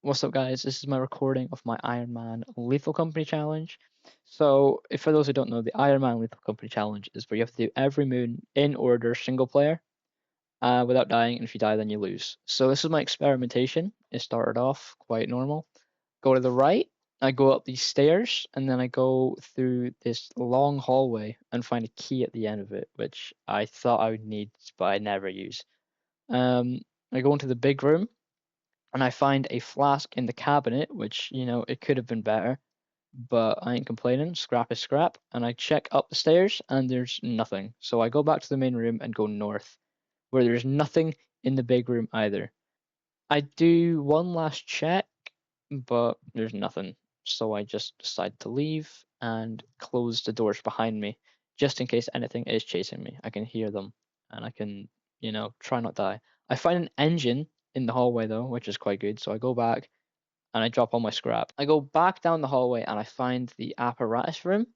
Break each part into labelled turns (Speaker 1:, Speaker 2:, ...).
Speaker 1: What's up, guys? This is my recording of my Iron Man Lethal Company challenge. So, if for those who don't know, the Iron Man Lethal Company challenge is where you have to do every moon in order, single player, without dying, and if you die, then you lose. So, this is my experimentation. It started off quite normal. Go to the right, I go up these stairs, and then I go through this long hallway and find a key at the end of it, which I thought I would need, but I never use. Um, I go into the big room and I find a flask in the cabinet, which, it could have been better, but I ain't complaining. Scrap is scrap. And I check up the stairs and there's nothing. So I go back to the main room and go north, where there's nothing in the big room either. I do one last check, but there's nothing. So I just decide to leave and close the doors behind me, just in case anything is chasing me. I can hear them and I can, try not die. I find an engine in the hallway though, which is quite good. So I go back and I drop all my scrap. I go back down the hallway and I find the apparatus room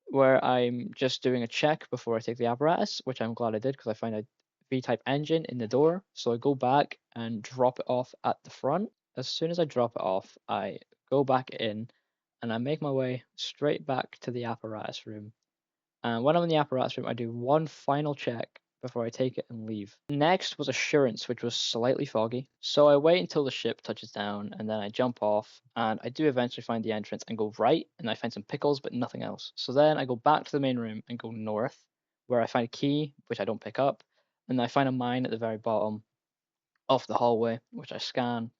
Speaker 1: where I'm just doing a check before I take the apparatus, which I'm glad I did because I find a V-type engine in the door. So I go back and drop it off at the front. As soon as I drop it off, I go back in and I make my way straight back to the apparatus room. And when I'm in the apparatus room, I do one final check before I take it and leave. Next was assurance, which was slightly foggy. So I wait until the ship touches down and then I jump off and I do eventually find the entrance and go right and I find some pickles but nothing else. So then I go back to the main room and go north where I find a key, which I don't pick up, and I find a mine at the very bottom of the hallway, which I scan,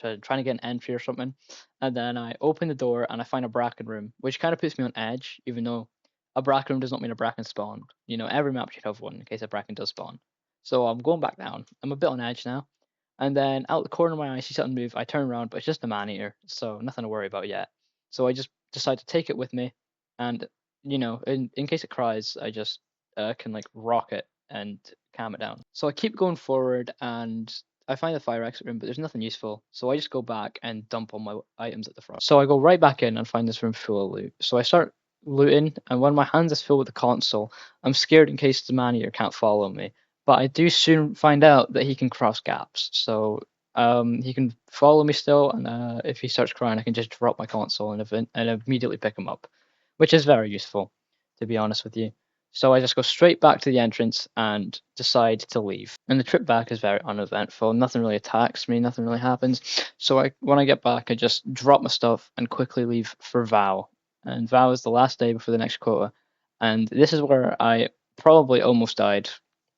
Speaker 1: trying to get an entry or something. And then I open the door and I find a bracken room, which kind of puts me on edge, even though a bracken room does not mean a bracken spawned. Every map should have one in case a bracken does spawn. So I'm going back down. I'm a bit on edge now. And then out the corner of my eye, I see something move. I turn around, but it's just a man eater, so nothing to worry about yet. So I just decide to take it with me, and in case it cries, I just can like rock it and calm it down. So I keep going forward, and I find the fire exit room, but there's nothing useful. So I just go back and dump all my items at the front. So I go right back in and find this room full of loot. So I start looting, and when my hands is filled with the console, I'm scared in case the man eater can't follow me. But I do soon find out that he can cross gaps. So he can follow me still, and if he starts crying, I can just drop my console and immediately pick him up, which is very useful, to be honest with you. So I just go straight back to the entrance and decide to leave. And the trip back is very uneventful. Nothing really attacks me. Nothing really happens. So when I get back, I just drop my stuff and quickly leave for Vow. And Vow is the last day before the next quota. And this is where I probably almost died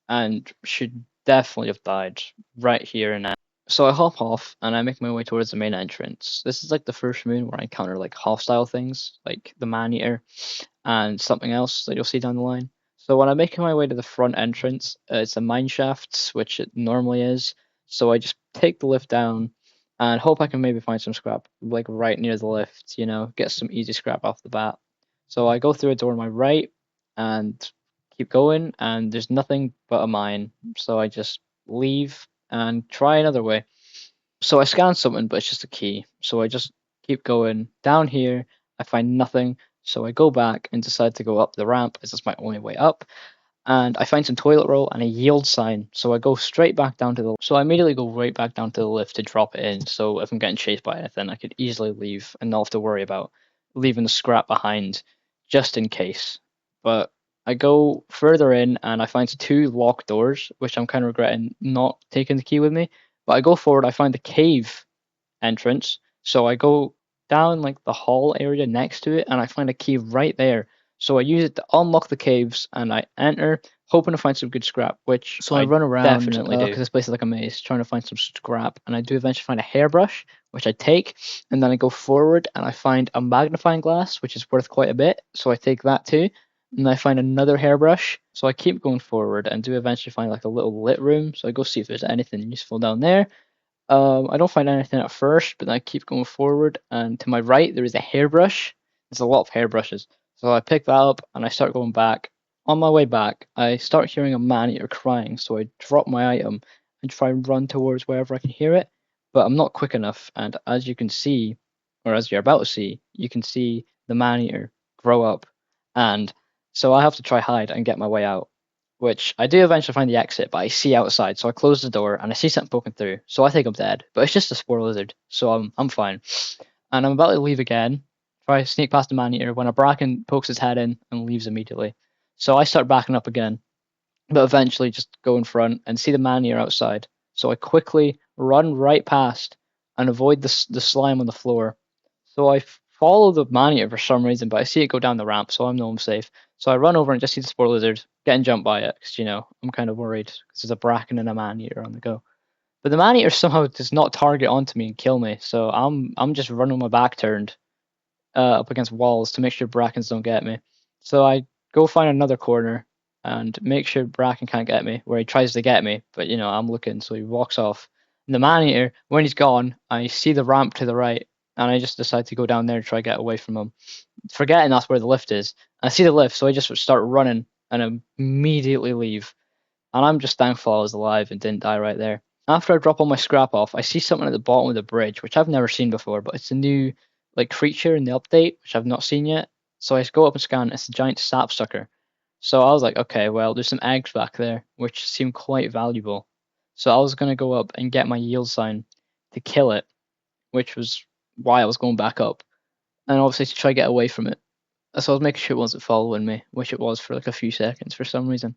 Speaker 1: and should definitely have died right here and now. So I hop off and I make my way towards the main entrance. This is like the first moon where I encounter like hostile things, like the man-eater and something else that you'll see down the line. So when I'm making my way to the front entrance, it's a mine shaft, which it normally is. So I just take the lift down and hope I can maybe find some scrap, like right near the lift, get some easy scrap off the bat. So I go through a door on my right and keep going, and there's nothing but a mine. So I just leave and try another way. So I scan something, but it's just a key. So I just keep going down here. I find nothing. So I go back and decide to go up the ramp as that's my only way up. And I find some toilet roll and a yield sign. So I go straight back down to the. So I immediately go right back down to the lift to drop it in. So if I'm getting chased by anything, I could easily leave and not have to worry about leaving the scrap behind just in case. But I go further in and I find two locked doors, which I'm kind of regretting not taking the key with me. But I go forward, I find the cave entrance. So I go down like the hall area next to it and I find a key right there. So I use it to unlock the caves and I enter, hoping to find some good scrap, which
Speaker 2: So I
Speaker 1: I
Speaker 2: run around
Speaker 1: definitely do.
Speaker 2: because
Speaker 1: Because this place is like a maze, trying to find some scrap. And I do eventually find a hairbrush, which I take. And then I go forward and I find a magnifying glass, which is worth quite a bit. So I take that too. And I find another hairbrush. So I keep going forward and do eventually find like a little lit room. So I go see if there's anything useful down there. I don't find anything at first, but then I keep going forward, and to my right there is a hairbrush. There's a lot of hairbrushes, so I pick that up and I start going back. On my way back, I start hearing a man-eater crying, so I drop my item and try and run towards wherever I can hear it, but I'm not quick enough. And as you can see, or as you're about to see, you can see the man-eater grow up, and so I have to try hide and get my way out. which I do eventually find the exit, but I see outside, so I close the door and I see something poking through. So I think I'm dead, but it's just a spore lizard, so I'm fine. And I'm about to leave again, try to sneak past the man-eater when a bracken pokes his head in and leaves immediately. So I start backing up again, but eventually just go in front and see the man-eater outside. So I quickly run right past and avoid the slime on the floor. So I follow the man-eater for some reason, but I see it go down the ramp, so I know I'm safe. So I run over and just see the spore lizard getting jumped by it, because I'm kind of worried because there's a bracken and a man-eater on the go. But the man-eater somehow does not target onto me and kill me, so I'm just running my back turned up against walls to make sure brackens don't get me. So I go find another corner and make sure bracken can't get me, where he tries to get me, but I'm looking, so he walks off. And the man-eater, when he's gone, I see the ramp to the right, and I just decide to go down there and try to get away from him, forgetting that's where the lift is. I see the lift, so I just start running and immediately leave. And I'm just thankful I was alive and didn't die right there. After I drop all my scrap off, I see something at the bottom of the bridge, which I've never seen before, but it's a new creature in the update, which I've not seen yet. So I go up and scan. It's a giant sapsucker. So I was like, okay, well, there's some eggs back there, which seem quite valuable. So I was gonna go up and get my yield sign to kill it, which was why I was going back up, and obviously to try to get away from it. So I was making sure it wasn't following me, which it was for like a few seconds for some reason.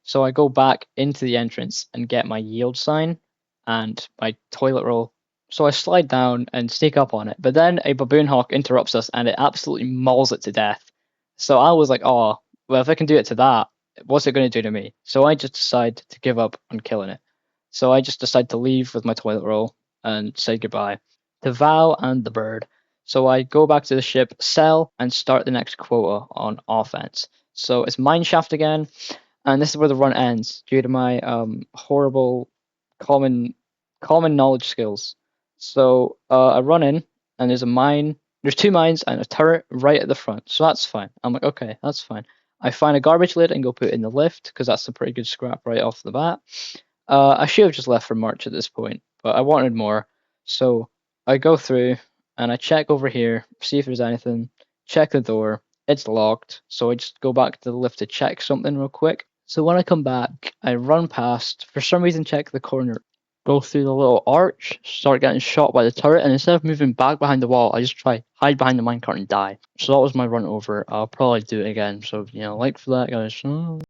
Speaker 1: So I go back into the entrance and get my yield sign and my toilet roll. So I slide down and sneak up on it, but then a baboon hawk interrupts us and it absolutely mauls it to death. So I was like, oh, well, if I can do it to that, what's it going to do to me? So I just decide to give up on killing it. So I just decide to leave with my toilet roll and say goodbye to Val and the bird. So I go back to the ship, sell, and start the next quota on offense. So it's mineshaft again, and this is where the run ends due to my horrible common knowledge skills. So I run in, and there's a mine. There's two mines and a turret right at the front, so that's fine. I'm like, okay, that's fine. I find a garbage lid and go put it in the lift because that's a pretty good scrap right off the bat. I should have just left for March at this point, but I wanted more, so I go through and I check over here, see if there's anything. Check the door. It's locked, so I just go back to the lift to check something real quick. So when I come back, I run past, for some reason check the corner, go through the little arch, start getting shot by the turret, and instead of moving back behind the wall, I just try hide behind the minecart and die. So that was my run over. I'll probably do it again. So like for that, guys.